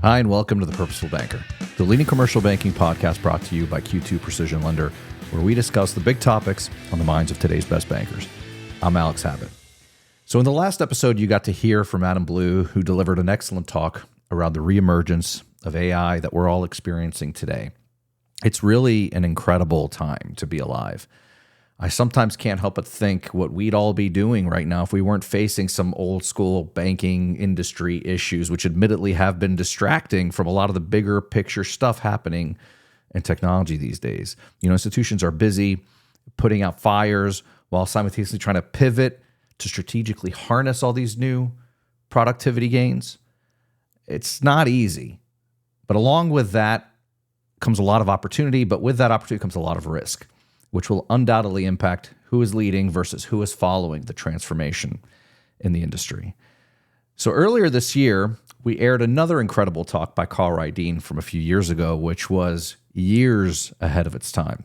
Hi, and welcome to the Purposeful Banker, the leading commercial banking podcast brought to you by Q2 Precision Lender, where we discuss the big topics on the minds of today's best bankers. I'm Alex Habet. So in the last episode, you got to hear from Adam Blue, who delivered an excellent talk around the reemergence of AI that we're all experiencing today. It's really an incredible time to be alive. I sometimes can't help but think what we'd all be doing right now if we weren't facing some old school banking industry issues, which admittedly have been distracting from a lot of the bigger picture stuff happening in technology these days. You know, institutions are busy putting out fires while simultaneously trying to pivot to strategically harness all these new productivity gains. It's not easy, but along with that comes a lot of opportunity, but with that opportunity comes a lot of risk, which will undoubtedly impact who is leading versus who is following the transformation in the industry. So earlier this year, we aired another incredible talk by Ryden from a few years ago, which was years ahead of its time.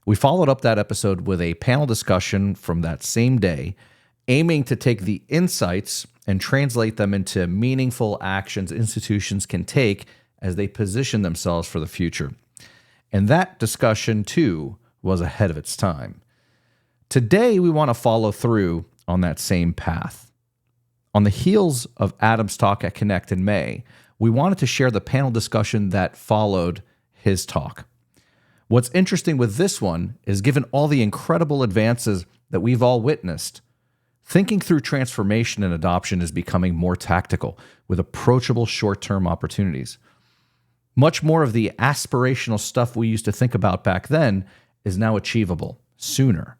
We followed up that episode with a panel discussion from that same day, aiming to take the insights and translate them into meaningful actions institutions can take as they position themselves for the future. And that discussion, too, was ahead of its time. Today, we want to follow through on that same path. On the heels of Adam's talk at Connect in May, we wanted to share the panel discussion that followed his talk. What's interesting with this one is, given all the incredible advances that we've all witnessed, thinking through transformation and adoption is becoming more tactical with approachable short-term opportunities. Much more of the aspirational stuff we used to think about back then is now achievable sooner.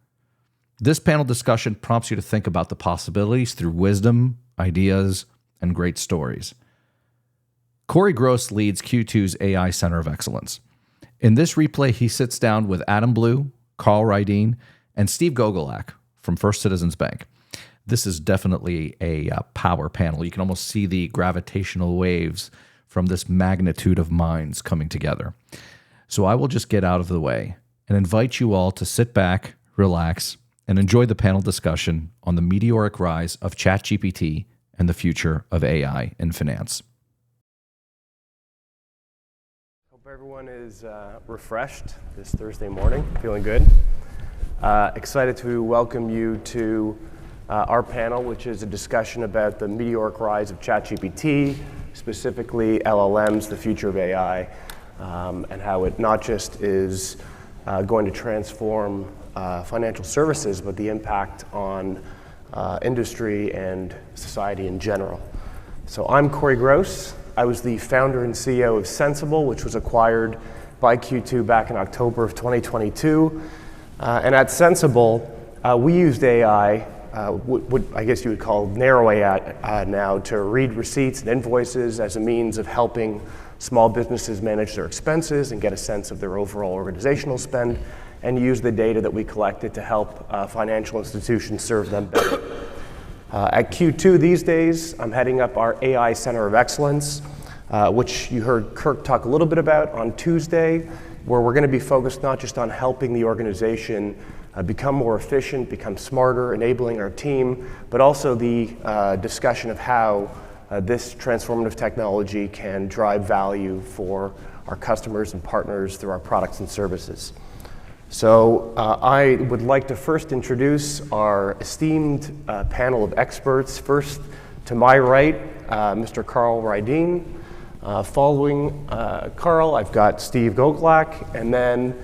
This panel discussion prompts you to think about the possibilities through wisdom, ideas, and great stories. Corey Gross leads Q2's AI Center of Excellence. In this replay, he sits down with Adam Blue, Ryden, and Steve Gogolak from First Citizens Bank. This is definitely a power panel. You can almost see the gravitational waves from this magnitude of minds coming together. So I will just get out of the way and invite you all to sit back, relax, and enjoy the panel discussion on the meteoric rise of ChatGPT and the future of AI in finance. Hope everyone is refreshed this Thursday morning, feeling good. Excited to welcome you to our panel, which is a discussion about the meteoric rise of ChatGPT, specifically LLMs, the future of AI, and how it not just is going to transform financial services, but the impact on industry and society in general. So I'm Corey Gross. I was the founder and CEO of Sensible, which was acquired by Q2 back in October of 2022. And at Sensible, we used AI, what I guess you would call narrow AI now, to read receipts and invoices as a means of helping small businesses manage their expenses and get a sense of their overall organizational spend, and use the data that we collected to help financial institutions serve them better. At Q2 these days, I'm heading up our AI Center of Excellence, which you heard Kirk talk a little bit about on Tuesday, where we're going to be focused not just on helping the organization become more efficient, become smarter, enabling our team, but also the discussion of how this transformative technology can drive value for our customers and partners through our products and services. So I would like to first introduce our esteemed panel of experts. First, to my right, Mr. Ryden. Following Carl, I've got Steve Gogolak, and then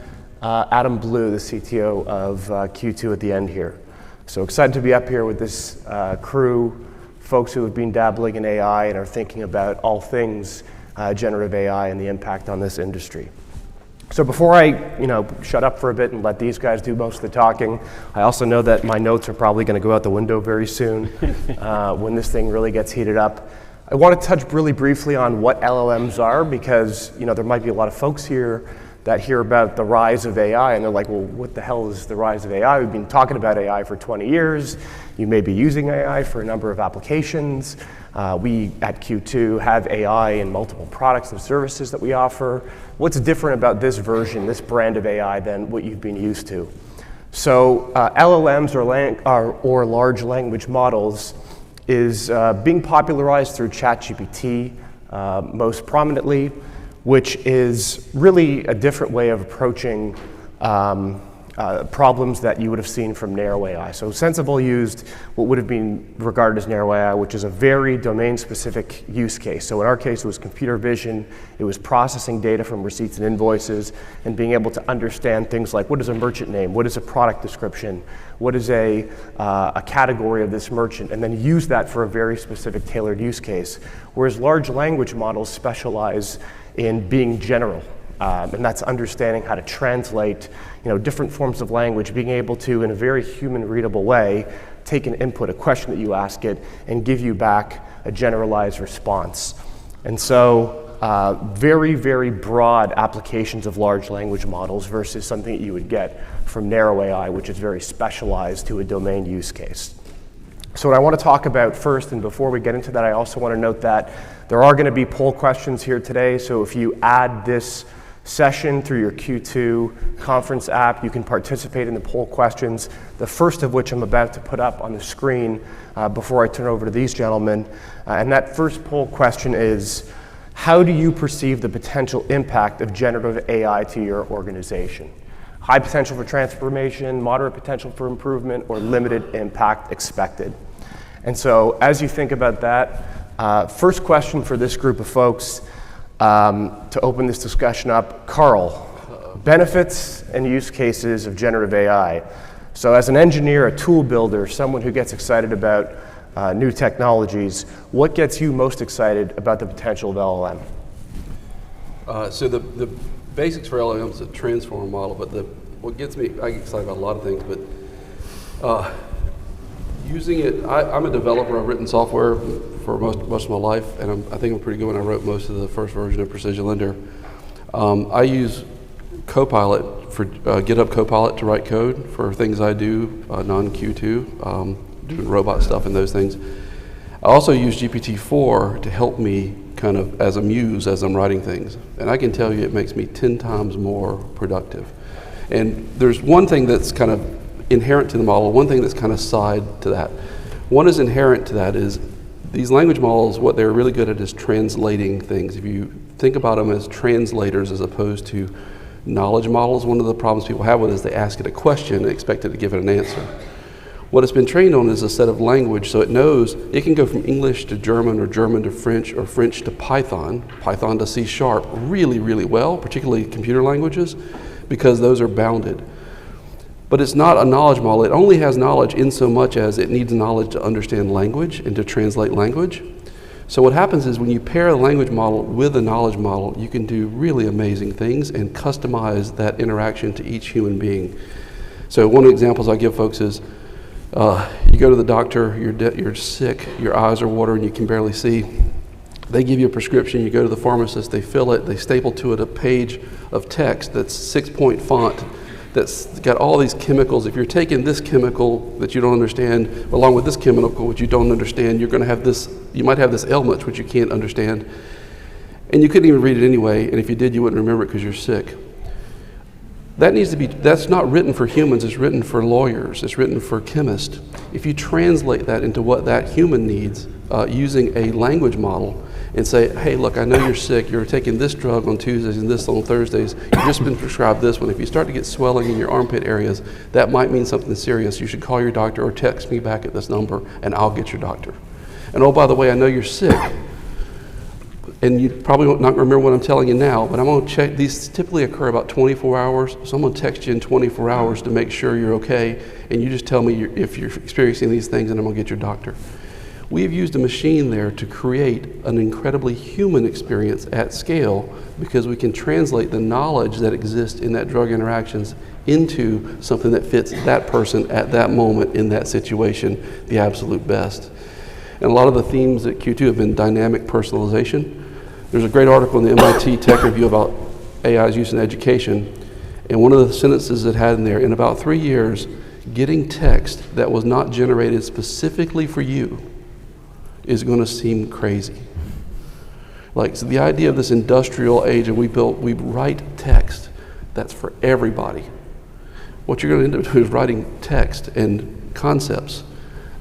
Adam Blue, the CTO of Q2 at the end here. So excited to be up here with this crew, folks who have been dabbling in AI and are thinking about all things generative AI and the impact on this industry. So before I, shut up for a bit and let these guys do most of the talking, I also know that my notes are probably going to go out the window very soon when this thing really gets heated up. I want to touch really briefly on what LLMs are, because there might be a lot of folks here that hear about the rise of AI and they're like, well, what the hell is the rise of AI? We've been talking about AI for 20 years. You may be using AI for a number of applications. We at Q2 have AI in multiple products and services that we offer. What's different about this version, this brand of AI, than what you've been used to? So LLMs or large language models is being popularized through ChatGPT, most prominently, which is really a different way of approaching problems that you would have seen from narrow AI. So Sensible used what would have been regarded as narrow AI, which is a very domain-specific use case. So in our case, it was computer vision. It was processing data from receipts and invoices and being able to understand things like, what is a merchant name? What is a product description? What is a category of this merchant? And then use that for a very specific tailored use case. Whereas large language models specialize in being general. And that's understanding how to translate, different forms of language, being able to, in a very human-readable way, take an input, a question that you ask it, and give you back a generalized response. And so, very, very broad applications of large language models versus something that you would get from narrow AI, which is very specialized to a domain use case. So what I want to talk about first, and before we get into that, I also want to note that there are going to be poll questions here today. So if you add this session through your Q2 conference app, you can participate in the poll questions, the first of which I'm about to put up on the screen before I turn over to these gentlemen. And that first poll question is, how do you perceive the potential impact of generative AI to your organization? High potential for transformation, moderate potential for improvement, or limited impact expected? And so as you think about that, first question for this group of folks, to open this discussion up, Carl, benefits and use cases of generative AI. So as an engineer, a tool builder, someone who gets excited about new technologies, what gets you most excited about the potential of LLM? So the basics for LLM is a transformer model, but what gets me, I get excited about a lot of things, but using it, I'm a developer. I've written software for most of my life, and I think I'm pretty good when I wrote most of the first version of Precision Lender. I use Copilot for GitHub Copilot to write code for things I do non-Q2, doing robot stuff and those things. I also use GPT-4 to help me kind of as a muse as I'm writing things, and I can tell you it makes me 10 times more productive. And there's one thing that's kind of inherent to the model, one thing that's kind of side to that. One is inherent to that is these language models, what they're really good at is translating things. If you think about them as translators as opposed to knowledge models, one of the problems people have with it is they ask it a question and expect it to give it an answer. What it's been trained on is a set of language, so it knows it can go from English to German or German to French or French to Python, Python to C# really, really well, particularly computer languages, because those are bounded. But it's not a knowledge model. It only has knowledge in so much as it needs knowledge to understand language and to translate language. So what happens is when you pair a language model with a knowledge model, you can do really amazing things and customize that interaction to each human being. So one of the examples I give folks is you go to the doctor, you're sick, your eyes are watering, you can barely see. They give you a prescription, you go to the pharmacist, they fill it, they staple to it a page of text that's 6-point font that's got all these chemicals. If you're taking this chemical that you don't understand along with this chemical which you don't understand, you're going to have this, you might have this ailment which you can't understand, and you couldn't even read it anyway, and if you did you wouldn't remember it because you're sick. That needs to be, that's not written for humans, it's written for lawyers, it's written for chemists. If you translate that into what that human needs using a language model and say, hey, look, I know you're sick, you're taking this drug on Tuesdays and this on Thursdays, you've just been prescribed this one. If you start to get swelling in your armpit areas, that might mean something serious. You should call your doctor or text me back at this number and I'll get your doctor. And oh, by the way, I know you're sick. And you probably not remember what I'm telling you now, but I'm going to check. These typically occur about 24 hours, so I'm going to text you in 24 hours to make sure you're okay, and you just tell me if you're experiencing these things, and I'm going to get your doctor. We've used a machine there to create an incredibly human experience at scale because we can translate the knowledge that exists in that drug interactions into something that fits that person at that moment in that situation the absolute best. And a lot of the themes at Q2 have been dynamic personalization. There's a great article in the MIT Tech Review about AI's use in education, and one of the sentences it had in there, in about 3 years, getting text that was not generated specifically for you is going to seem crazy. Like, so the idea of this industrial age, and we write text that's for everybody. What you're going to end up doing is writing text and concepts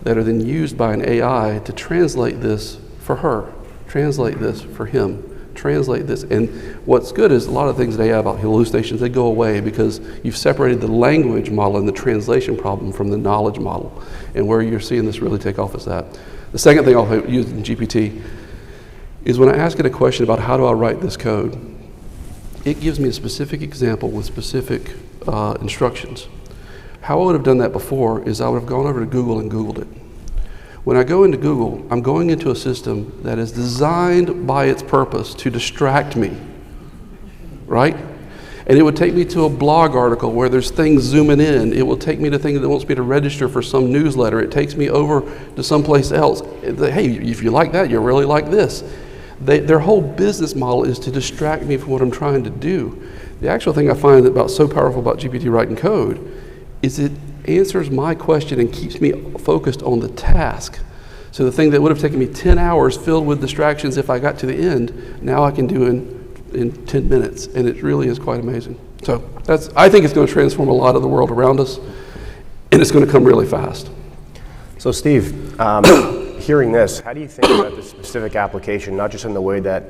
that are then used by an AI to translate this for her translate this for him, translate this. And what's good is a lot of things they have about hallucinations, they go away because you've separated the language model and the translation problem from the knowledge model. And where you're seeing this really take off is that. The second thing I'll use in GPT is when I ask it a question about how do I write this code, it gives me a specific example with specific instructions. How I would have done that before is I would have gone over to Google and Googled it. When I go into Google, I'm going into a system that is designed by its purpose to distract me, right? And it would take me to a blog article where there's things zooming in. It will take me to things that wants me to register for some newsletter. It takes me over to someplace else. Hey, if you like that, you'll really like this. Their whole business model is to distract me from what I'm trying to do. The actual thing I find about so powerful about GPT writing code is it answers my question and keeps me focused on the task. So the thing that would have taken me 10 hours filled with distractions if I got to the end, now I can do in 10 minutes, and it really is quite amazing. So I think it's going to transform a lot of the world around us, and it's going to come really fast. So Steve, hearing this, how do you think about this specific application, not just in the way that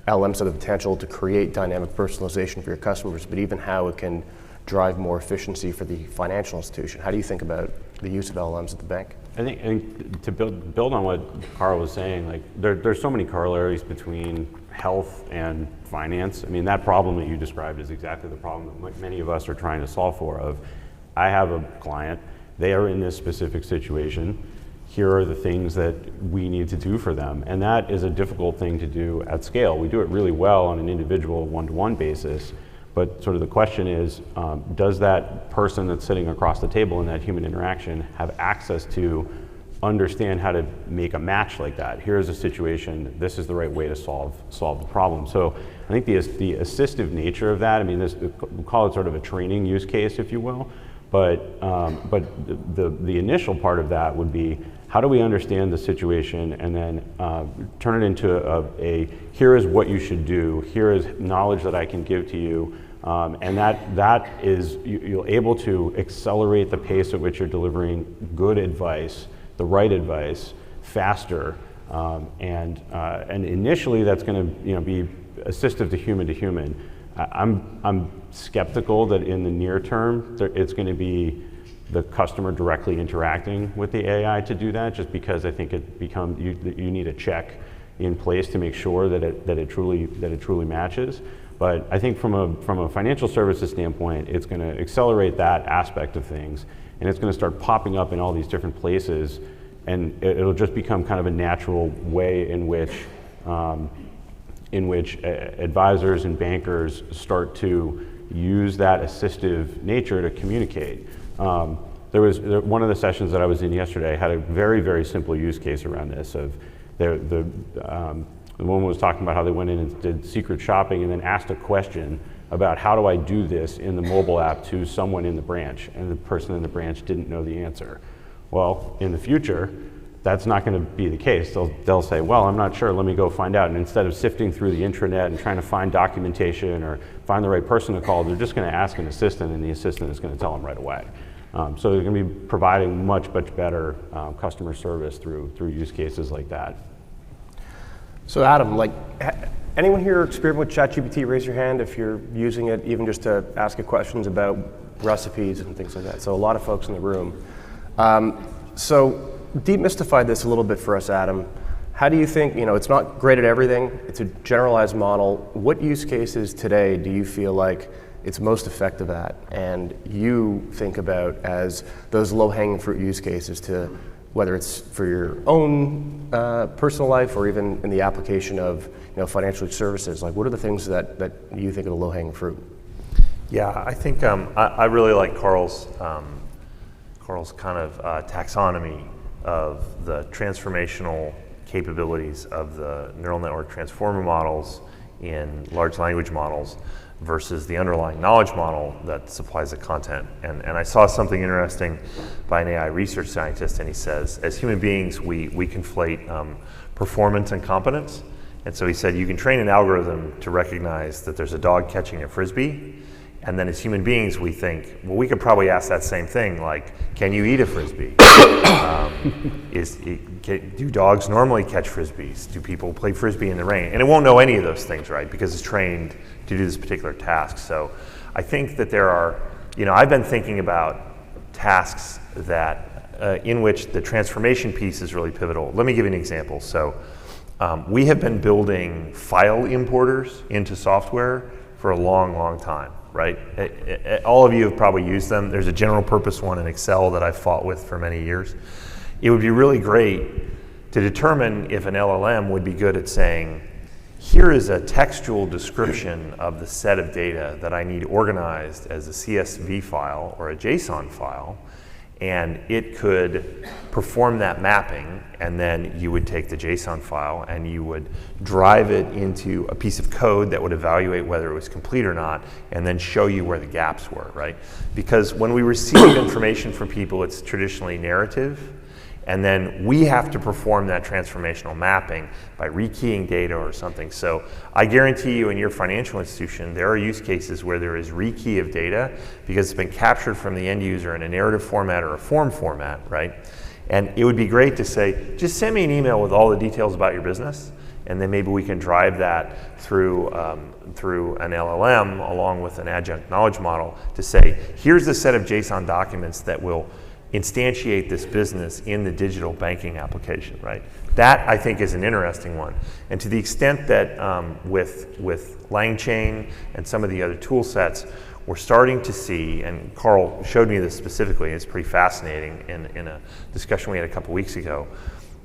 LLMs have the potential to create dynamic personalization for your customers, but even how it can drive more efficiency for the financial institution? How do you think about the use of LLMs at the bank? I think to build on what Carl was saying, like there's so many corollaries between health and finance. I mean, that problem that you described is exactly the problem that many of us are trying to solve for. Of, I have a client, they are in this specific situation. Here are the things that we need to do for them, and that is a difficult thing to do at scale. We do it really well on an individual one-to-one basis. But sort of the question is, does that person that's sitting across the table in that human interaction have access to understand how to make a match like that? Here's a situation, this is the right way to solve the problem. So I think the assistive nature of that, I mean, we call it sort of a training use case, if you will, but the initial part of that would be, how do we understand the situation and then turn it into a here is what you should do, here is knowledge that I can give to you, and that is, you're able to accelerate the pace at which you're delivering good advice, the right advice, faster, and initially that's going to be assistive to human. I'm skeptical that in the near term it's going to be the customer directly interacting with the AI to do that, just because I think it becomes you need a check in place to make sure that it truly matches. But I think from a financial services standpoint, it's going to accelerate that aspect of things, and it's going to start popping up in all these different places, and it'll just become kind of a natural way in which advisors and bankers start to use that assistive nature to communicate. There was one of the sessions that I was in yesterday had a very, very simple use case around this. Of the woman was talking about how they went in and did secret shopping and then asked a question about how do I do this in the mobile app to someone in the branch, and the person in the branch didn't know the answer. Well, in the future, that's not going to be the case. They'll say, well, I'm not sure, let me go find out. And instead of sifting through the intranet and trying to find documentation or find the right person to call, they're just going to ask an assistant, and the assistant is going to tell them right away. So they're going to be providing much better customer service through use cases like that. So Adam, anyone here experiment with ChatGPT? Raise your hand if you're using it, even just to ask it questions about recipes and things like that. So a lot of folks in the room. So demystify this a little bit for us, Adam. How do you think, it's not great at everything, it's a generalized model. What use cases today do you feel like it's most effective at, and you think about as those low-hanging fruit use cases, to whether it's for your own personal life or even in the application of financial services? What are the things that you think are the low-hanging fruit? Yeah, I think I really like Carl's kind of taxonomy of the transformational capabilities of the neural network transformer models in large language models versus the underlying knowledge model that supplies the content. And I saw something interesting by an AI research scientist, and he says, as human beings, we conflate performance and competence. And so he said, you can train an algorithm to recognize that there's a dog catching a frisbee, And then as human beings, we think, well, we could probably ask that same thing, like, can you eat a Frisbee? Do dogs normally catch Frisbees? Do people play Frisbee in the rain? And it won't know any of those things, right? Because it's trained to do this particular task. So I think that there are, I've been thinking about tasks that, in which the transformation piece is really pivotal. Let me give you an example. So we have been building file importers into software for a long, long time, right? All of you have probably used them. There's a general purpose one in Excel that I've fought with for many years. It would be really great to determine if an LLM would be good at saying, here is a textual description of the set of data that I need organized as a CSV file or a JSON file, and it could perform that mapping, and then you would take the JSON file and you would drive it into a piece of code that would evaluate whether it was complete or not, and then show you where the gaps were, right? Because when we receive information from people, it's traditionally narrative, and then we have to perform that transformational mapping by rekeying data or something. So I guarantee you in your financial institution, there are use cases where there is rekey of data because it's been captured from the end user in a narrative format or a form format, right? And it would be great to say, just send me an email with all the details about your business, and then maybe we can drive that through an LLM along with an adjunct knowledge model to say, here's the set of JSON documents that will instantiate this business in the digital banking application, right? That, I think, is an interesting one. And to the extent that with LangChain and some of the other tool sets, we're starting to see, and Carl showed me this specifically, it's pretty fascinating in a discussion we had a couple weeks ago,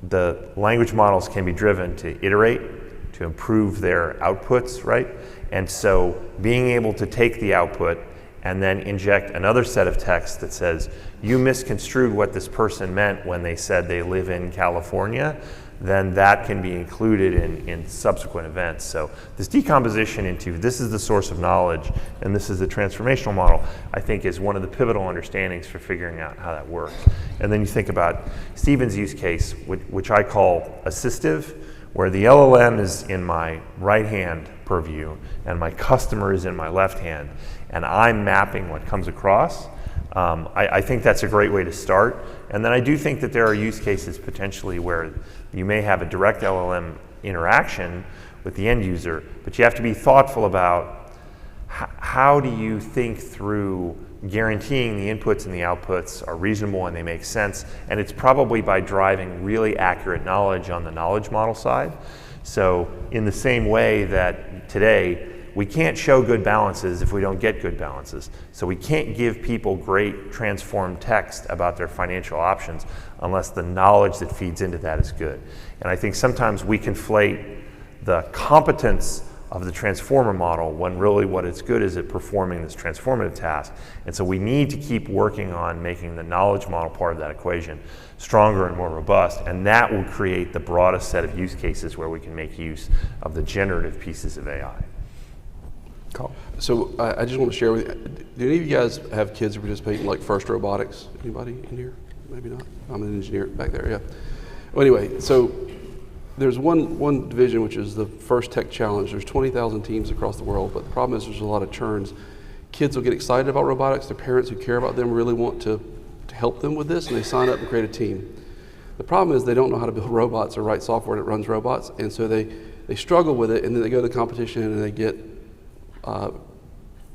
the language models can be driven to iterate, to improve their outputs, right? And so being able to take the output and then inject another set of text that says, you misconstrued what this person meant when they said they live in California, then that can be included in subsequent events. So this decomposition into this is the source of knowledge and this is the transformational model, I think is one of the pivotal understandings for figuring out how that works. And then you think about Stephen's use case, which I call assistive, where the LLM is in my right hand purview and my customer is in my left hand, and I'm mapping what comes across. I think that's a great way to start. And then I do think that there are use cases potentially where you may have a direct LLM interaction with the end user, but you have to be thoughtful about how do you think through guaranteeing the inputs and the outputs are reasonable and they make sense. And it's probably by driving really accurate knowledge on the knowledge model side. So in the same way that today, we can't show good balances if we don't get good balances. So we can't give people great transformed text about their financial options unless the knowledge that feeds into that is good. And I think sometimes we conflate the competence of the transformer model when really what it's good is at performing this transformative task. And so we need to keep working on making the knowledge model part of that equation stronger and more robust, and that will create the broadest set of use cases where we can make use of the generative pieces of AI. So I just want to share with you, do any of you guys have kids who participate in like FIRST Robotics? Anybody in here? Maybe not. I'm an engineer back there, yeah. Well, anyway, so there's one division which is the FIRST Tech Challenge. There's 20,000 teams across the world, but the problem is there's a lot of churns. Kids will get excited about robotics. Their parents who care about them really want to help them with this, and they sign up and create a team. The problem is they don't know how to build robots or write software that runs robots, and so they struggle with it, and then they go to the competition and they get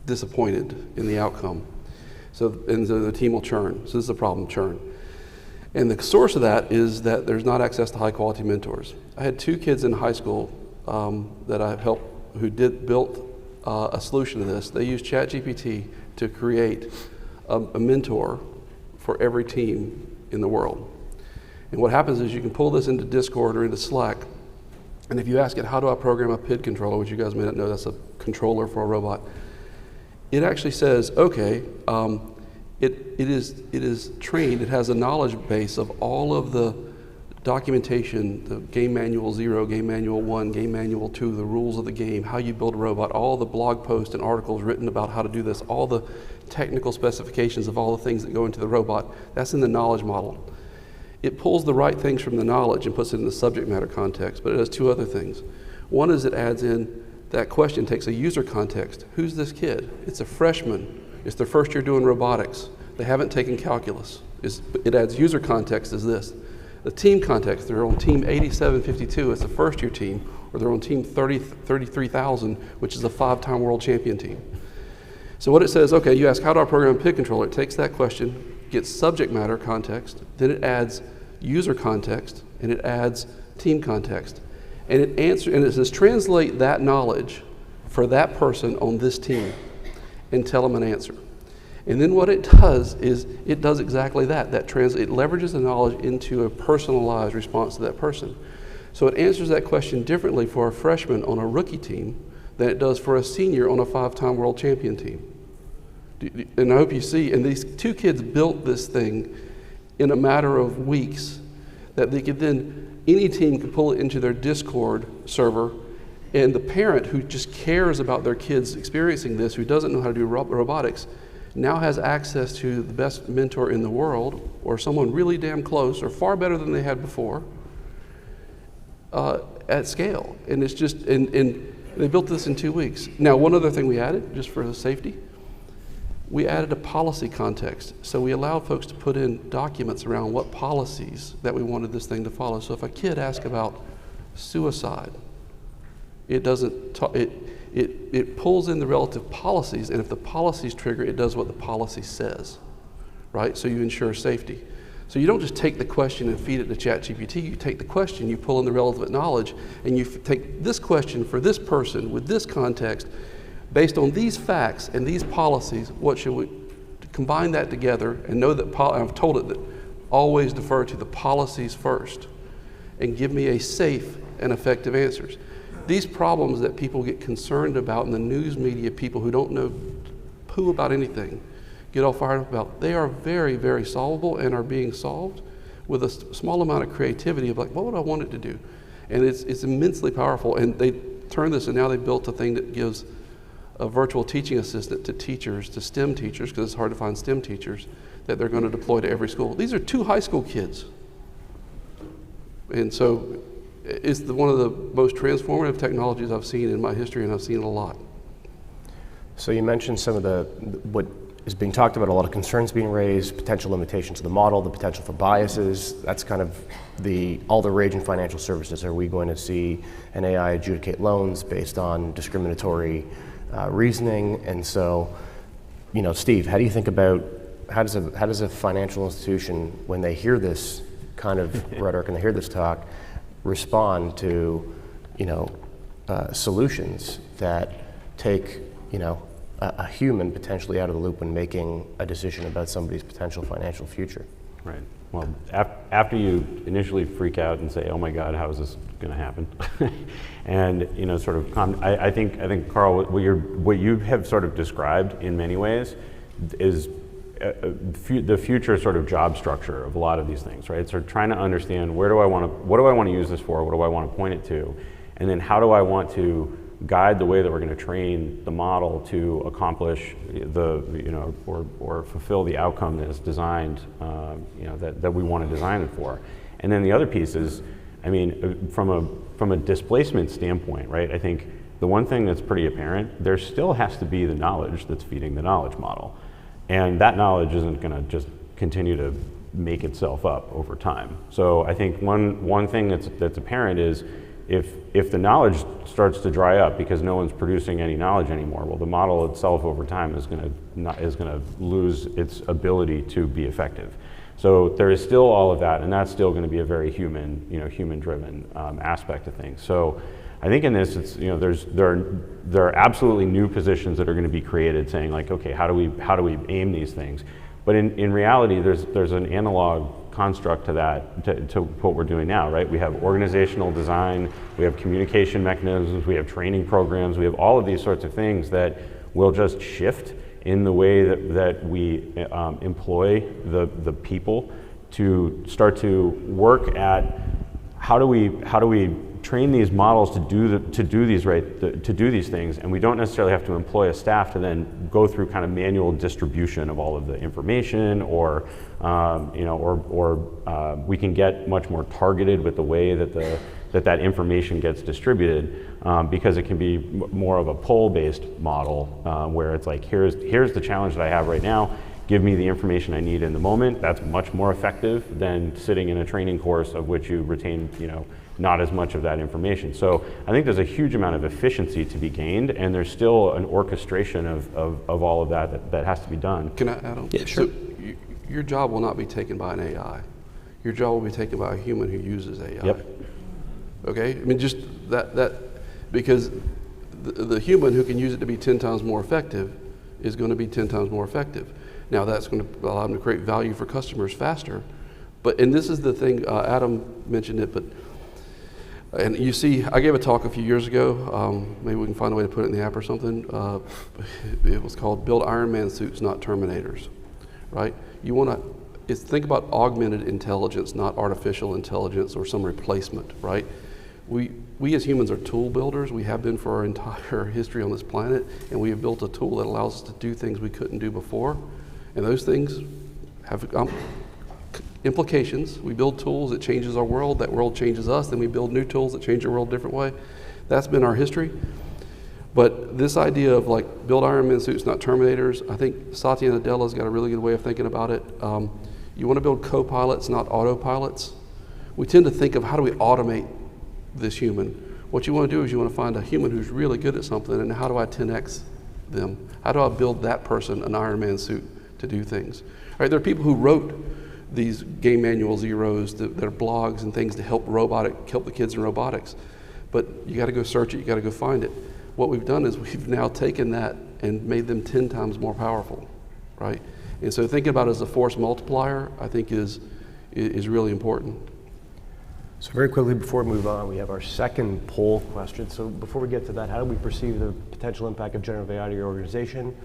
disappointed in the outcome. So the team will churn. So this is a problem, churn. And the source of that is that there's not access to high quality mentors. I had 2 kids in high school that I helped who built a solution to this. They used ChatGPT to create a mentor for every team in the world. And what happens is you can pull this into Discord or into Slack, and if you ask it, how do I program a PID controller, which you guys may not know, that's a controller for a robot, it actually says, okay, it is trained, it has a knowledge base of all of the documentation, the game manual 0, game manual 1, game manual 2, the rules of the game, how you build a robot, all the blog posts and articles written about how to do this, all the technical specifications of all the things that go into the robot. That's in the knowledge model. It pulls the right things from the knowledge and puts it in the subject matter context, but it has 2 other things. One is it adds in that question takes a user context. Who's this kid? It's a freshman. It's their first year doing robotics. They haven't taken calculus. It adds user context as this. The team context, they're on team 8752, it's a first year team, or they're on team 33,000, which is a 5-time world champion team. So what it says, okay, you ask, how do I program a pig controller? It takes that question, gets subject matter context, then it adds user context, and it adds team context. And it says, translate that knowledge for that person on this team and tell them an answer. And then what it does is it does exactly that. It leverages the knowledge into a personalized response to that person. So it answers that question differently for a freshman on a rookie team than it does for a senior on a 5-time world champion team. And I hope you see, and these 2 kids built this thing in a matter of weeks that they could then, any team could pull it into their Discord server, and the parent who just cares about their kids experiencing this, who doesn't know how to do robotics, now has access to the best mentor in the world, or someone really damn close, or far better than they had before, at scale. And it's just, and they built this in 2 weeks. Now, one other thing we added, just for the safety, we added a policy context. So we allowed folks to put in documents around what policies that we wanted this thing to follow. So if a kid asks about suicide, it doesn't, it pulls in the relative policies, and if the policies trigger, it does what the policy says, right? So you ensure safety. So you don't just take the question and feed it to ChatGPT. You take the question, you pull in the relevant knowledge, and you take this question for this person with this context, based on these facts and these policies. What should we combine that together and know that I've told it that always defer to the policies first, and give me a safe and effective answers. These problems that people get concerned about in the news media, people who don't know poo about anything, get all fired up about, they are very, very solvable and are being solved with a small amount of creativity of like, what would I want it to do? And it's immensely powerful. And they turned this, and now they built a thing that gives a virtual teaching assistant to teachers, to STEM teachers, because it's hard to find STEM teachers, that they're going to deploy to every school. These are 2 high school kids. And so it's one of the most transformative technologies I've seen in my history, and I've seen it a lot. So you mentioned some of what is being talked about, a lot of concerns being raised, potential limitations to the model, the potential for biases. That's kind of all the rage in financial services. Are we going to see an AI adjudicate loans based on discriminatory reasoning? And so, Steve, how do you think about, how does a financial institution, when they hear this kind of rhetoric and they hear this talk, respond to, solutions that take, a human potentially out of the loop when making a decision about somebody's potential financial future? Right. Well, after you initially freak out and say, "Oh my God, how is this going to happen?" and sort of, I think, Carl, what you have sort of described in many ways is the future sort of job structure of a lot of these things, right? So trying to understand what do I want to use this for? What do I want to point it to? And then how do I want to guide the way that we're going to train the model to accomplish or fulfill the outcome that is designed, that we want to design it for. And then the other piece is, from a displacement standpoint, right? I think the one thing that's pretty apparent, there still has to be the knowledge that's feeding the knowledge model. And that knowledge isn't going to just continue to make itself up over time. So I think one thing that's apparent is if the knowledge starts to dry up because no one's producing any knowledge anymore, well, the model itself over time is going to lose its ability to be effective. So there is still all of that, and that's still going to be a very human-driven aspect of things. So I think in this, it's there are absolutely new positions that are going to be created, saying like, okay, how do we aim these things? But in reality, there's an analog construct to that, to what we're doing now, right? We have organizational design, we have communication mechanisms, we have training programs, we have all of these sorts of things that will just shift in the way that we employ the people to start to work at how do we train these models to do these things, and we don't necessarily have to employ a staff to then go through kind of manual distribution of all of the information, or we can get much more targeted with the way that that information gets distributed, because it can be more of a pull-based model, where it's like, here's the challenge that I have right now. Give me the information I need in the moment. That's much more effective than sitting in a training course of which you retain, not as much of that information. So I think there's a huge amount of efficiency to be gained, and there's still an orchestration of all of that has to be done. Can I add on? Yeah, sure. So your job will not be taken by an AI. Your job will be taken by a human who uses AI. Yep. Okay? I mean, just that because the human who can use it to be 10 times more effective is going to be 10 times more effective. Now that's going to allow them to create value for customers faster. And this is the thing, Adam mentioned it, and you see, I gave a talk a few years ago, maybe we can find a way to put it in the app or something. It was called Build Iron Man Suits, Not Terminators, right? You want to think about augmented intelligence, not artificial intelligence or some replacement, right? We as humans are tool builders. We have been for our entire history on this planet, and we have built a tool that allows us to do things we couldn't do before. And those things have implications. We build tools that changes our world, that world changes us, then we build new tools that change our world a different way. That's been our history. But this idea of like build Iron Man suits, not Terminators, I think Satya Nadella's got a really good way of thinking about it. You want to build co-pilots, not autopilots. We tend to think of how do we automate this human. What you want to do is you want to find a human who's really good at something, and how do I 10x them? How do I build that person an Iron Man suit to do things? All right, there are people who wrote these game manual zeros that are blogs and things to help the kids in robotics. But you got to go search it, you got to go find it. What we've done is we've now taken that and made them 10 times more powerful, right? And so thinking about it as a force multiplier, I think is really important. So very quickly before we move on, we have our second poll question. So before we get to that, how do we perceive the potential impact of generative AI to your organization?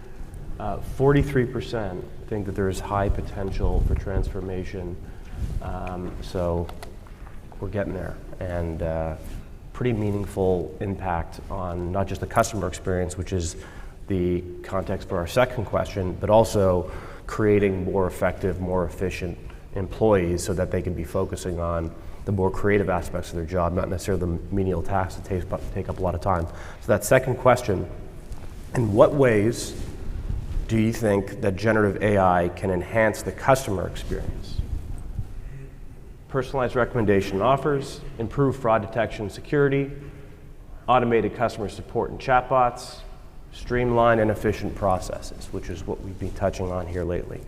43% think that there is high potential for transformation. So we're getting there, and pretty meaningful impact on not just the customer experience, which is the context for our second question, but also creating more effective, more efficient employees so that they can be focusing on the more creative aspects of their job, not necessarily the menial tasks that take up a lot of time. So that second question, in what ways do you think that generative AI can enhance the customer experience? Personalized recommendation offers, improved fraud detection and security, automated customer support and chatbots, streamlined and efficient processes, which is what we've been touching on here lately.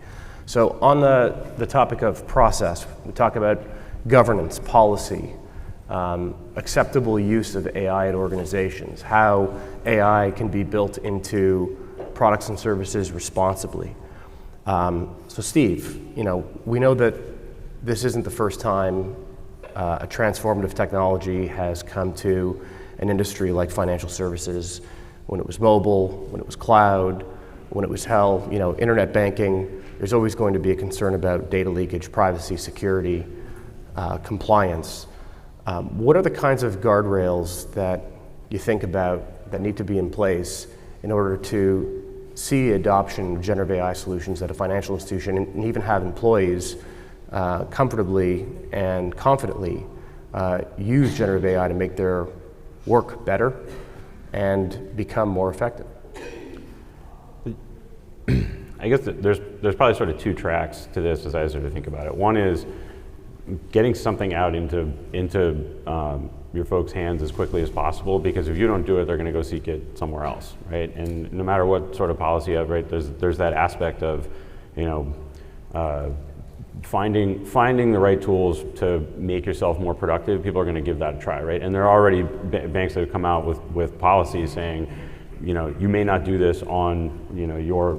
So on the topic of process, we talk about governance, policy, acceptable use of AI at organizations, how AI can be built into products and services responsibly. So Steve, we know that this isn't the first time a transformative technology has come to an industry like financial services, when it was mobile, when it was cloud, when it was internet banking. There's always going to be a concern about data leakage, privacy, security, compliance. What are the kinds of guardrails that you think about that need to be in place in order to see adoption of generative AI solutions at a financial institution, and even have employees comfortably and confidently use generative AI to make their work better and become more effective? I guess there's probably sort of two tracks to this as I sort of think about it. One is getting something out into your folks' hands as quickly as possible, because if you don't do it, they're going to go seek it somewhere else, right? And no matter what sort of policy you have, right, there's that aspect of, finding the right tools to make yourself more productive. People are going to give that a try, right? And there are already banks that have come out with policies saying, you may not do this on, your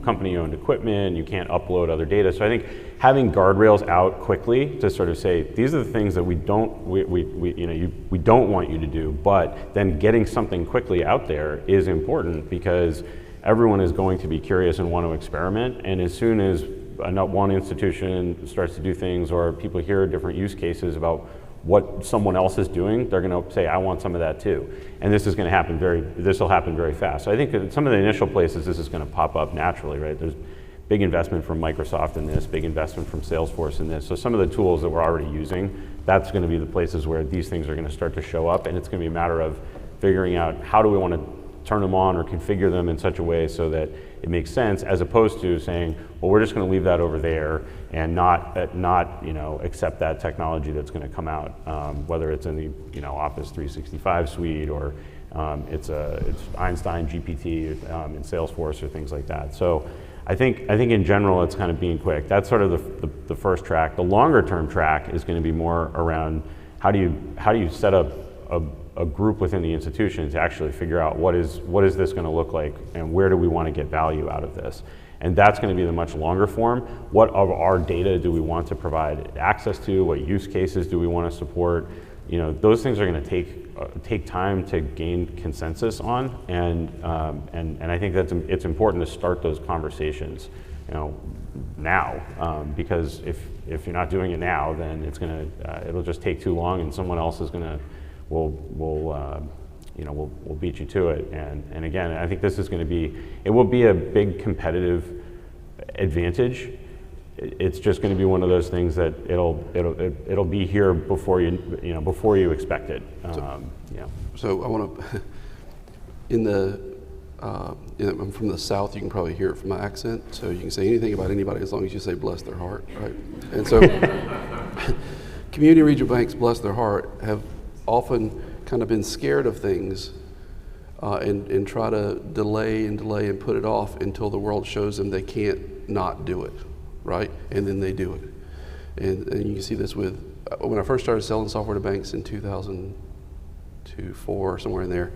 company-owned equipment. You can't upload other data. So I think having guardrails out quickly to sort of say these are the things that we don't want you to do, but then getting something quickly out there is important, because everyone is going to be curious and want to experiment. And as soon as one institution starts to do things, or people hear different use cases about what someone else is doing, they're going to say, I want some of that too. And this is going to happen this will happen very fast. So I think that some of the initial places this is going to pop up naturally, right? There's big investment from Microsoft in this, big investment from Salesforce in this. So some of the tools that we're already using, that's going to be the places where these things are going to start to show up, and it's going to be a matter of figuring out how do we want to turn them on or configure them in such a way so that it makes sense, as opposed to saying, well, we're just going to leave that over there and not accept that technology that's going to come out, whether it's in the Office 365 suite or it's Einstein GPT in Salesforce or things like that. So I think in general it's kind of being quick. That's sort of the first track. The longer term track is going to be more around how do you set up a group within the institution to actually figure out what is this going to look like and where do we want to get value out of this. And that's going to be the much longer form. What of our data do we want to provide access to? What use cases do we want to support? Those things are going to take time to gain consensus on, and I think it's important to start those conversations, now, because if you're not doing it now, then it'll just take too long, and someone else is will beat you to it. And again, I think this is going to be a big competitive advantage. It's just going to be one of those things that it'll be here before you expect it. So I want to, I'm from the South. You can probably hear it from my accent. So you can say anything about anybody as long as you say bless their heart, right? And so community regional banks, bless their heart, have often kind of been scared of things and try to delay and put it off until the world shows them they can't not do it, right? And then they do it. And you can see this with, when I first started selling software to banks in 2002, 4, somewhere in there,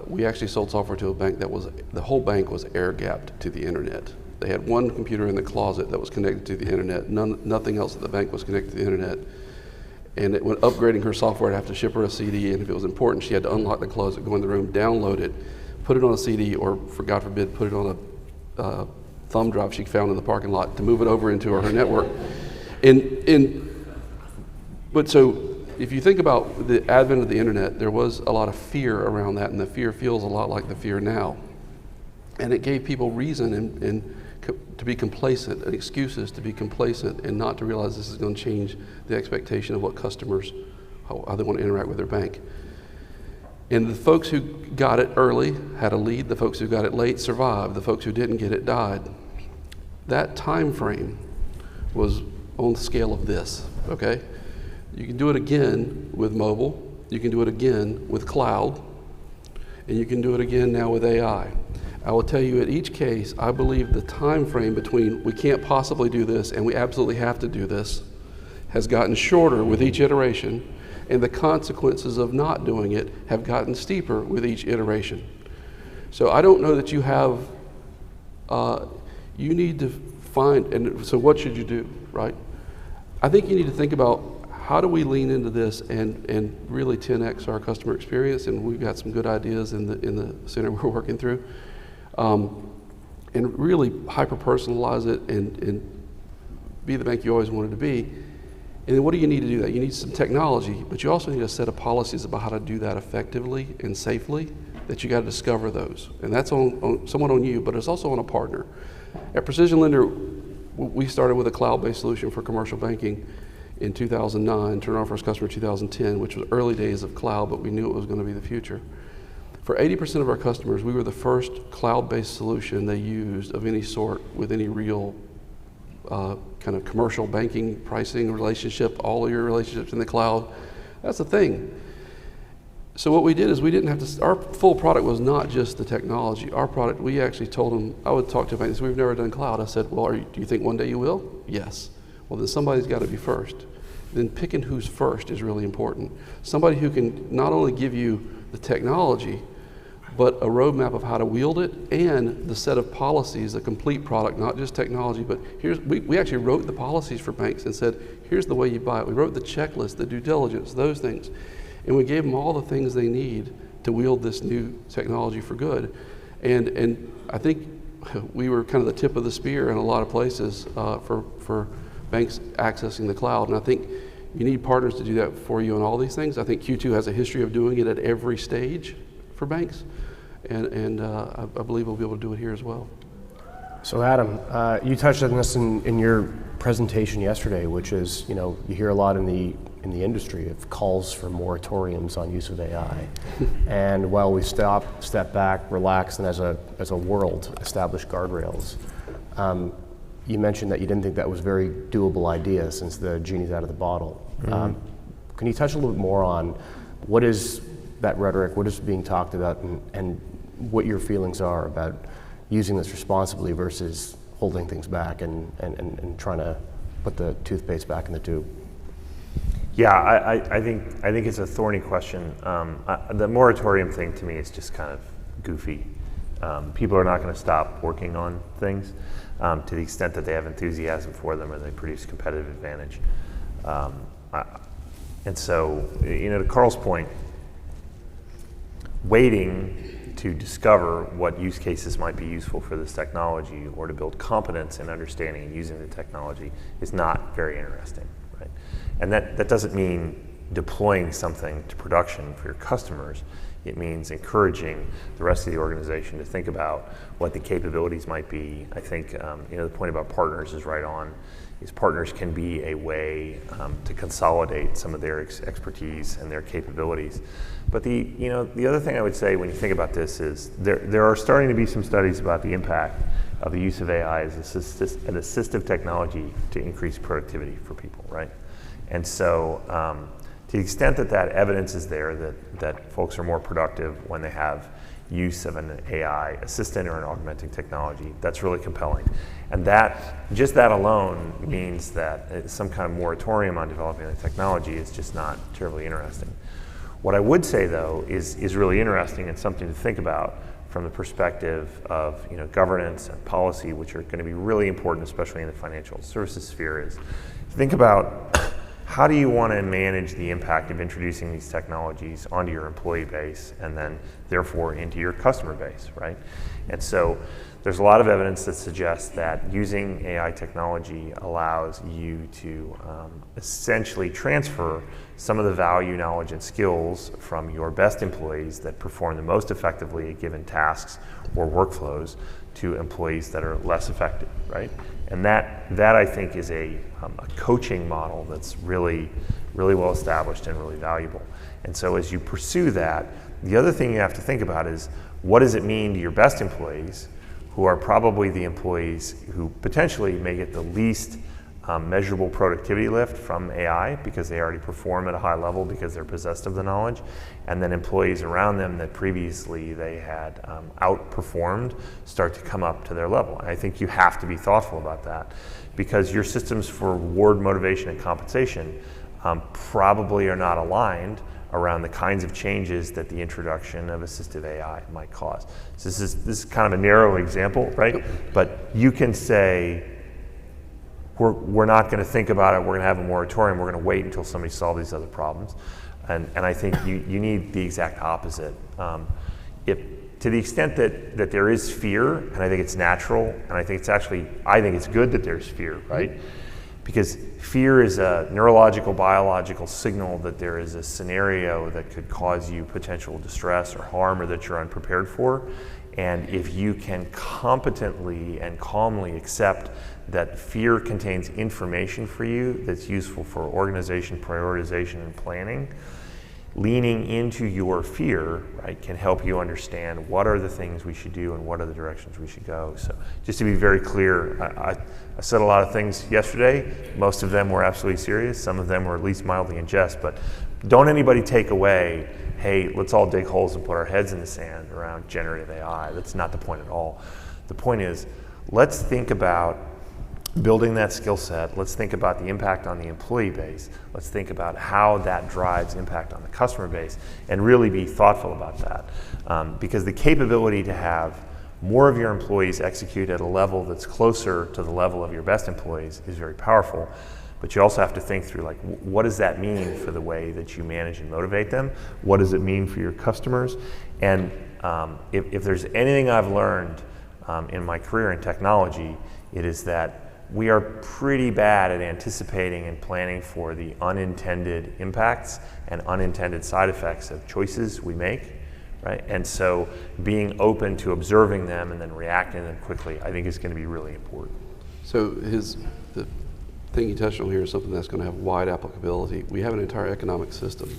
we actually sold software to a bank the whole bank was air-gapped to the internet. They had one computer in the closet that was connected to the internet. Nothing else at the bank was connected to the internet. And when upgrading her software, I'd have to ship her a CD, and if it was important, she had to unlock the closet, go in the room, download it, put it on a CD, or for God forbid, put it on a thumb drive she found in the parking lot to move it over into her network. But so if you think about the advent of the internet, there was a lot of fear around that, and the fear feels a lot like the fear now. And it gave people reason and to be complacent, and excuses to be complacent and not to realize this is going to change the expectation of what customers, how they want to interact with their bank. And the folks who got it early had a lead. The folks who got it late survived. The folks who didn't get it died. That time frame was on the scale of this, okay? You can do it again with mobile. You can do it again with cloud. And you can do it again now with AI. I will tell you, at each case, I believe the time frame between we can't possibly do this and we absolutely have to do this has gotten shorter with each iteration, and the consequences of not doing it have gotten steeper with each iteration. So I don't know that you have, you need to find, and so what should you do, right? I think you need to think about how do we lean into this and really 10x our customer experience, and we've got some good ideas in the center we're working through. And really hyper-personalize it and be the bank you always wanted to be. And then what do you need to do that? You need some technology, but you also need a set of policies about how to do that effectively and safely, that you got to discover those. And that's somewhat on you, but it's also on a partner. At Precision Lender, we started with a cloud-based solution for commercial banking in 2009, turned our first customer in 2010, which was early days of cloud, but we knew it was going to be the future. For 80% of our customers, we were the first cloud-based solution they used of any sort with any real kind of commercial banking pricing relationship, all of your relationships in the cloud. That's the thing. So what we did is we didn't have to, our full product was not just the technology. Our product, we actually told them, I would talk to them and say, we've never done cloud. I said, well, do you think one day you will? Yes. Well, then somebody's got to be first. Then picking who's first is really important. Somebody who can not only give you the technology, but a roadmap of how to wield it and the set of policies, a complete product, not just technology, but we actually wrote the policies for banks and said, here's the way you buy it. We wrote the checklist, the due diligence, those things. And we gave them all the things they need to wield this new technology for good. And I think we were kind of the tip of the spear in a lot of places for banks accessing the cloud. And I think You need partners to do that for you on all these things. I think Q2 has a history of doing it at every stage for banks, and I believe we'll be able to do it here as well. So Adam, you touched on this in your presentation yesterday, which is, you hear a lot in the industry of calls for moratoriums on use of AI. And while we step back, relax, and as a world establish guardrails, you mentioned that you didn't think that was a very doable idea since the genie's out of the bottle. Can you touch a little bit more on what is that rhetoric, what is being talked about, and what your feelings are about using this responsibly versus holding things back and trying to put the toothpaste back in the tube? Yeah, I think it's a thorny question. The moratorium thing to me is just kind of goofy. People are not going to stop working on things to the extent that they have enthusiasm for them or they produce competitive advantage. And so, to Carl's point, waiting to discover what use cases might be useful for this technology or to build competence in understanding and using the technology is not very interesting, right? And that doesn't mean deploying something to production for your customers. It means encouraging the rest of the organization to think about what the capabilities might be. I think the point about partners is right on. These partners can be a way to consolidate some of their expertise and their capabilities. But the other thing I would say when you think about this is there are starting to be some studies about the impact of the use of AI as an assistive technology to increase productivity for people, right? And so to the extent that evidence is there that folks are more productive when they have use of an AI assistant or an augmenting technology, that's really compelling. And just that alone means that some kind of moratorium on developing the technology is just not terribly interesting. What I would say, though, is really interesting and something to think about from the perspective of governance and policy, which are going to be really important, especially in the financial services sphere, is think about how do you want to manage the impact of introducing these technologies onto your employee base and then therefore into your customer base, right? And so there's a lot of evidence that suggests that using AI technology allows you to essentially transfer some of the value, knowledge, and skills from your best employees that perform the most effectively at given tasks or workflows to employees that are less effective, right? And that I think is a coaching model that's really, really well established and really valuable. And so as you pursue that, the other thing you have to think about is what does it mean to your best employees, who are probably the employees who potentially may get the least measurable productivity lift from AI because they already perform at a high level because they're possessed of the knowledge, and then employees around them that previously they had outperformed start to come up to their level. And I think you have to be thoughtful about that because your systems for reward, motivation, and compensation probably are not aligned around the kinds of changes that the introduction of assistive AI might cause. So this is kind of a narrow example, right? But you can say, we're not going to think about it, we're going to have a moratorium, we're going to wait until somebody solves these other problems. And I think you need the exact opposite. To the extent that there is fear, and I think it's natural, and I think it's good that there's fear, right? Because fear is a neurological, biological signal that there is a scenario that could cause you potential distress or harm or that you're unprepared for. And if you can competently and calmly accept that fear contains information for you that's useful for organization, prioritization, and planning, leaning into your fear, right, can help you understand what are the things we should do and what are the directions we should go. So just to be very clear, I said a lot of things yesterday. Most of them were absolutely serious. Some of them were at least mildly in jest. But don't anybody take away, hey, let's all dig holes and put our heads in the sand around generative AI. That's not the point at all. The point is, let's think about building that skill set. Let's think about the impact on the employee base. Let's think about how that drives impact on the customer base and really be thoughtful about that. Because the capability to have more of your employees execute at a level that's closer to the level of your best employees is very powerful. But you also have to think through, like, what does that mean for the way that you manage and motivate them? What does it mean for your customers? And if there's anything I've learned in my career in technology, it is that we are pretty bad at anticipating and planning for the unintended impacts and unintended side effects of choices we make, right? And so being open to observing them and then reacting to them quickly, I think is going to be really important. So the thing you touched on here is something that's going to have wide applicability. We have an entire economic system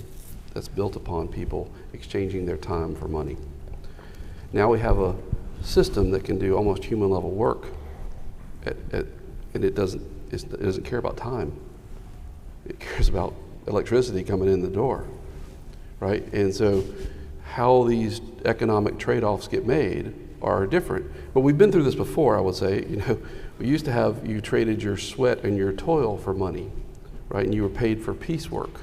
that's built upon people exchanging their time for money. Now we have a system that can do almost human level work, and it doesn't care about time. It cares about electricity coming in the door, right? And so how these economic trade-offs get made are different. But we've been through this before, I would say. We used to have, you traded your sweat and your toil for money, right? And you were paid for piecework.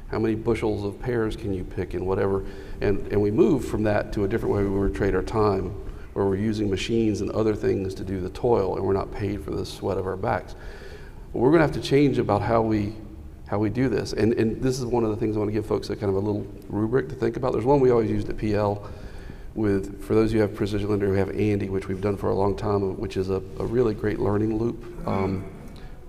How many bushels of pears can you pick and whatever? And we moved from that to a different way where we trade our time, where we're using machines and other things to do the toil, and we're not paid for the sweat of our backs. But we're going to have to change about how we do this. And this is one of the things I want to give folks a kind of a little rubric to think about. There's one we always used at PL for those who have Precision Lender, we have Andy, which we've done for a long time, which is a really great learning loop,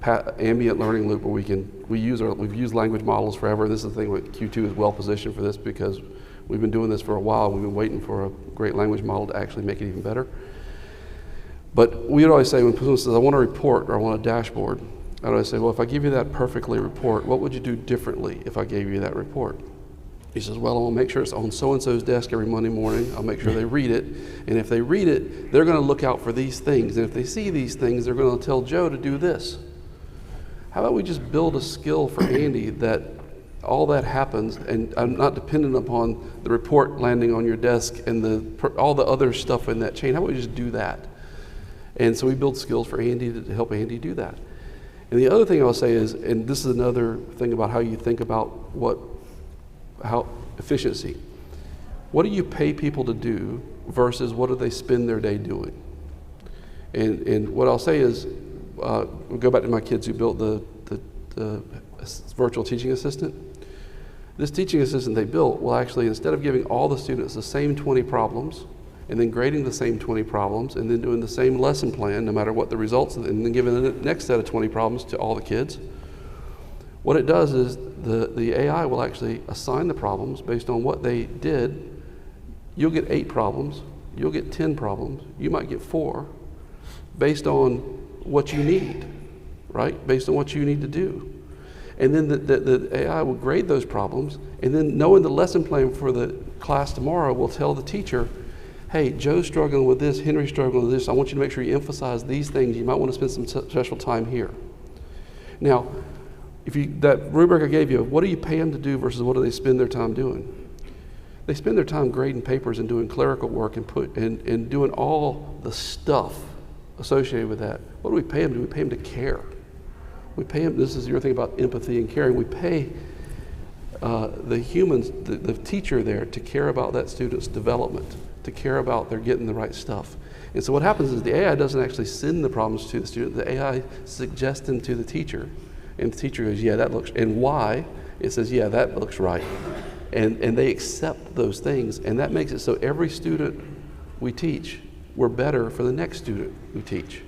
ambient learning loop where we've used language models forever. This is the thing with Q2 is well positioned for this because we've been doing this for a while. We've been waiting for a great language model to actually make it even better. But we would always say when someone says, I want a report or I want a dashboard, I'd always say, well, if I give you that perfectly report, what would you do differently if I gave you that report? He says, well, I want to make sure it's on so-and-so's desk every Monday morning. I'll make sure they read it. And if they read it, they're going to look out for these things. And if they see these things, they're going to tell Joe to do this. How about we just build a skill for Andy that all that happens, and I'm not dependent upon the report landing on your desk and all the other stuff in that chain. How about we just do that? And so we build skills for Andy to help Andy do that. And the other thing I'll say is, and this is another thing about how you think about how efficiency. What do you pay people to do versus what do they spend their day doing? And what I'll say is, we'll go back to my kids who built the virtual teaching assistant. This teaching assistant they built will actually, instead of giving all the students the same 20 problems, and then grading the same 20 problems, and then doing the same lesson plan, no matter what the results, and then giving the next set of 20 problems to all the kids, what it does is the AI will actually assign the problems based on what they did. You'll get 8 problems, you'll get 10 problems, you might get 4, based on what you need, right? Based on what you need to do. And then the AI will grade those problems, and then knowing the lesson plan for the class tomorrow will tell the teacher, hey, Joe's struggling with this, Henry's struggling with this, I want you to make sure you emphasize these things. You might want to spend some special time here. Now, that rubric I gave you, what do you pay them to do versus what do they spend their time doing? They spend their time grading papers and doing clerical work and doing all the stuff associated with that. What do we pay them to do? We pay them to care. We pay them, this is your thing about empathy and caring, we pay the humans, the teacher there, to care about that student's development, to care about they're getting the right stuff. And so what happens is the AI doesn't actually send the problems to the student, the AI suggests them to the teacher. And the teacher goes, yeah, that looks, and why? It says, yeah, that looks right. And they accept those things, and that makes it so every student we teach, we're better for the next student we teach.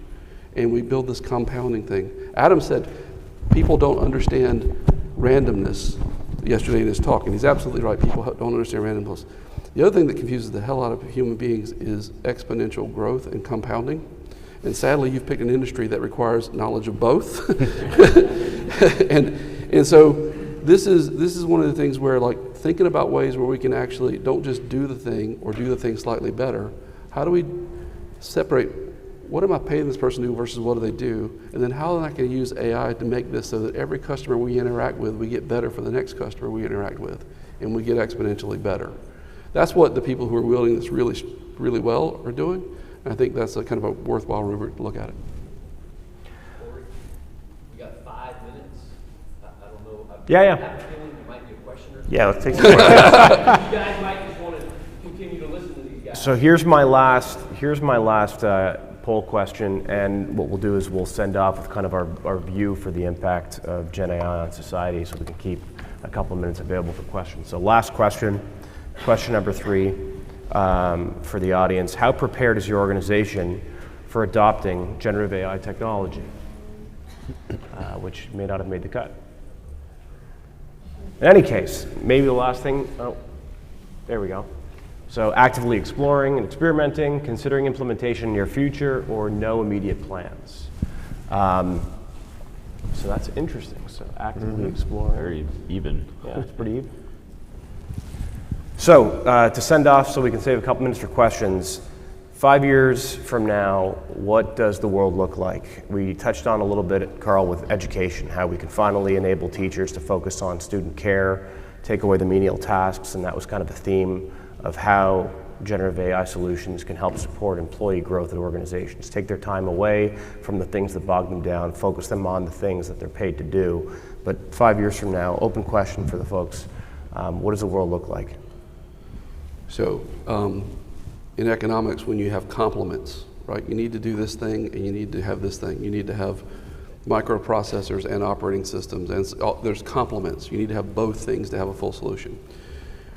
And we build this compounding thing. Adam said, people don't understand randomness yesterday in his talk, and he's absolutely right, people don't understand randomness. The other thing that confuses the hell out of human beings is exponential growth and compounding. And sadly, you've picked an industry that requires knowledge of both. and so this is one of the things where, like, thinking about ways where we can actually don't just do the thing or do the thing slightly better. How do we separate what am I paying this person to do versus what do they do? And then how am I going to use AI to make this so that every customer we interact with, we get better for the next customer we interact with, and we get exponentially better. That's what the people who are wielding this really, really well are doing. And I think that's a kind of a worthwhile rubric to look at it. We got 5 minutes. I don't know. Yeah. I have a feeling there might be a question or two. Yeah, let's take some questions. You guys might just want to continue to listen to these guys. So here's my last poll question, and what we'll do is we'll send off with kind of our view for the impact of Gen AI on society, so we can keep a couple of minutes available for questions. So last question number 3 for the audience: how prepared is your organization for adopting generative AI technology? which may not have made the cut. In any case, maybe the last thing, oh, there we go. So actively exploring and experimenting, considering implementation in your future, or no immediate plans. So that's interesting. So actively exploring. Very even. Yeah, it's pretty even. So to send off so we can save a couple minutes for questions, 5 years from now, what does the world look like? We touched on a little bit, Carl, with education, how we can finally enable teachers to focus on student care, take away the menial tasks, and that was kind of the theme of how generative AI solutions can help support employee growth at organizations, take their time away from the things that bog them down, focus them on the things that they're paid to do. But 5 years from now, open question for the folks, what does the world look like? So in economics, when you have complements, right, you need to do this thing and you need to have this thing. You need to have microprocessors and operating systems, and there's complements. You need to have both things to have a full solution.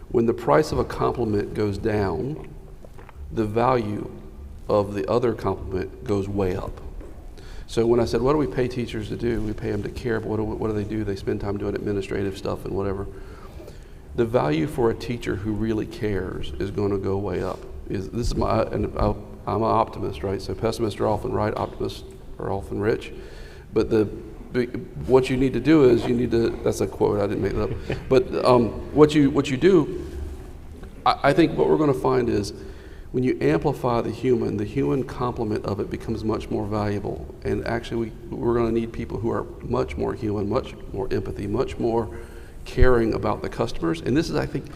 When the price of a complement goes down, the value of the other complement goes way up. So when I said, what do we pay teachers to do? We pay them to care, but what do they do? They spend time doing administrative stuff and whatever. The value for a teacher who really cares is going to go way up. I'm an optimist, right? So pessimists are often right, optimists are often rich. But what you need to do is that's a quote, I didn't make that up. But what you do, I think what we're going to find is when you amplify the human complement of it becomes much more valuable. And actually we're going to need people who are much more human, much more empathy, much more caring about the customers. And this is, I think,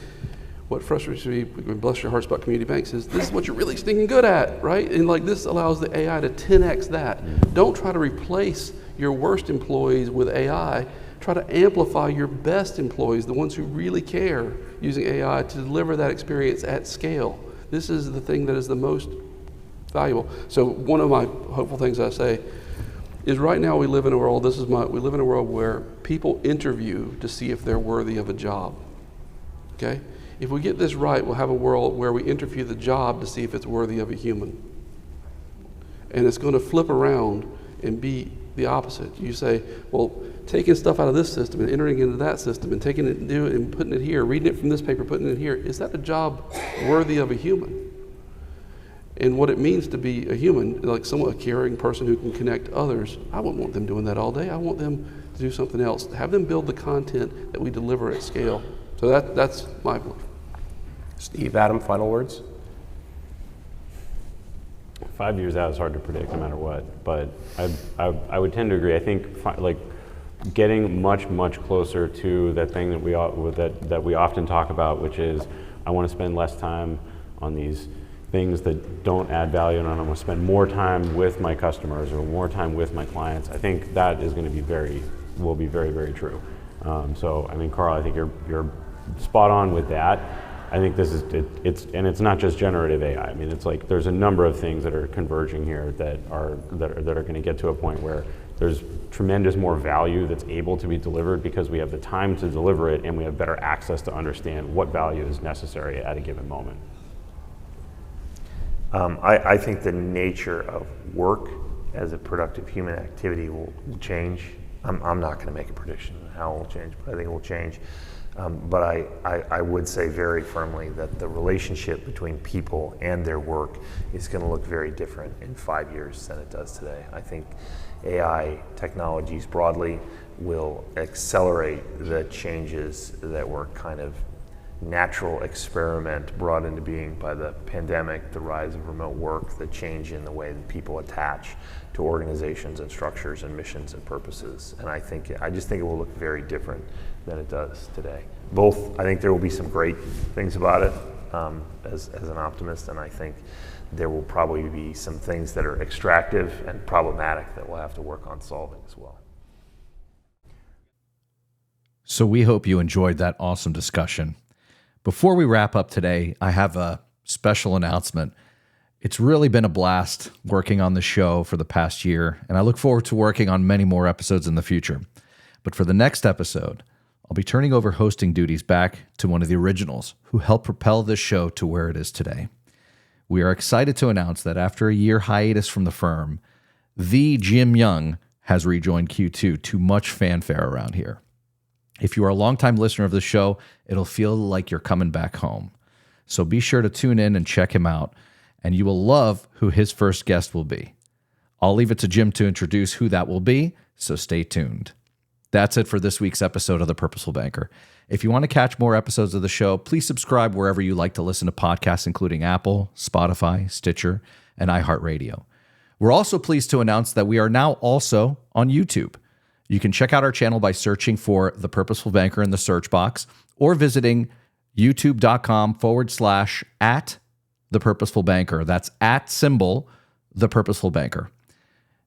what frustrates me, bless your hearts about community banks, is this is what you're really stinking good at, right? And like this allows the AI to 10x that. Don't try to replace your worst employees with AI. Try to amplify your best employees, the ones who really care, using AI to deliver that experience at scale. This is the thing that is the most valuable. So one of my hopeful things I say is right now we live in a world, we live in a world where people interview to see if they're worthy of a job, okay? If we get this right, we'll have a world where we interview the job to see if it's worthy of a human. And it's going to flip around and be the opposite. You say, well, taking stuff out of this system and entering into that system and taking it and putting it here, reading it from this paper, putting it here, is that a job worthy of a human? And what it means to be a human, like a caring person who can connect others, I wouldn't want them doing that all day. I want them to do something else. Have them build the content that we deliver at scale. So that's my belief. Steve, Adam, final words? 5 years out is hard to predict no matter what, but I would tend to agree. I think like getting much closer to that thing that we often talk about, which is I want to spend less time on these things that don't add value, and I want to spend more time with my customers or more time with my clients. I think that is going to be will be very true. So I mean, Carl, I think you're spot on with that. I think this is it's not just generative AI. I mean, it's like there's a number of things that are converging here that are going to get to a point where there's tremendous more value that's able to be delivered because we have the time to deliver it and we have better access to understand what value is necessary at a given moment. I think the nature of work as a productive human activity will change. I'm not going to make a prediction on how it will change, but I think it will change. But I would say very firmly that the relationship between people and their work is going to look very different in 5 years than it does today. I think AI technologies broadly will accelerate the changes that were kind of natural experiment brought into being by the pandemic, the rise of remote work, the change in the way that people attach to organizations and structures and missions and purposes. And I just think it will look very different than it does today. I think there will be some great things about it as an optimist, and I think there will probably be some things that are extractive and problematic that we'll have to work on solving as well. So we hope you enjoyed that awesome discussion. Before we wrap up today, I have a special announcement. It's really been a blast working on the show for the past year, and I look forward to working on many more episodes in the future. But for the next episode, I'll be turning over hosting duties back to one of the originals who helped propel this show to where it is today. We are excited to announce that after a year hiatus from the firm, the Jim Young has rejoined Q2 to much fanfare around here. If you are a longtime listener of the show, it'll feel like you're coming back home. So be sure to tune in and check him out, and you will love who his first guest will be. I'll leave it to Jim to introduce who that will be, so stay tuned. That's it for this week's episode of The Purposeful Banker. If you want to catch more episodes of the show, please subscribe wherever you like to listen to podcasts, including Apple, Spotify, Stitcher, and iHeartRadio. We're also pleased to announce that we are now also on YouTube. You can check out our channel by searching for The Purposeful Banker in the search box or visiting youtube.com/@ The Purposeful Banker. That's @ The Purposeful Banker.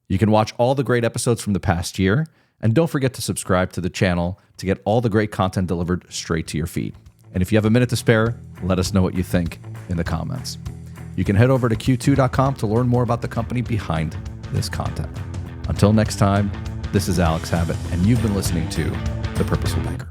You can watch all the great episodes from the past year, and don't forget to subscribe to the channel to get all the great content delivered straight to your feed. And if you have a minute to spare, let us know what you think in the comments. You can head over to q2.com to learn more about the company behind this content. Until next time, this is Alex Habet, and you've been listening to The Purposeful Banker.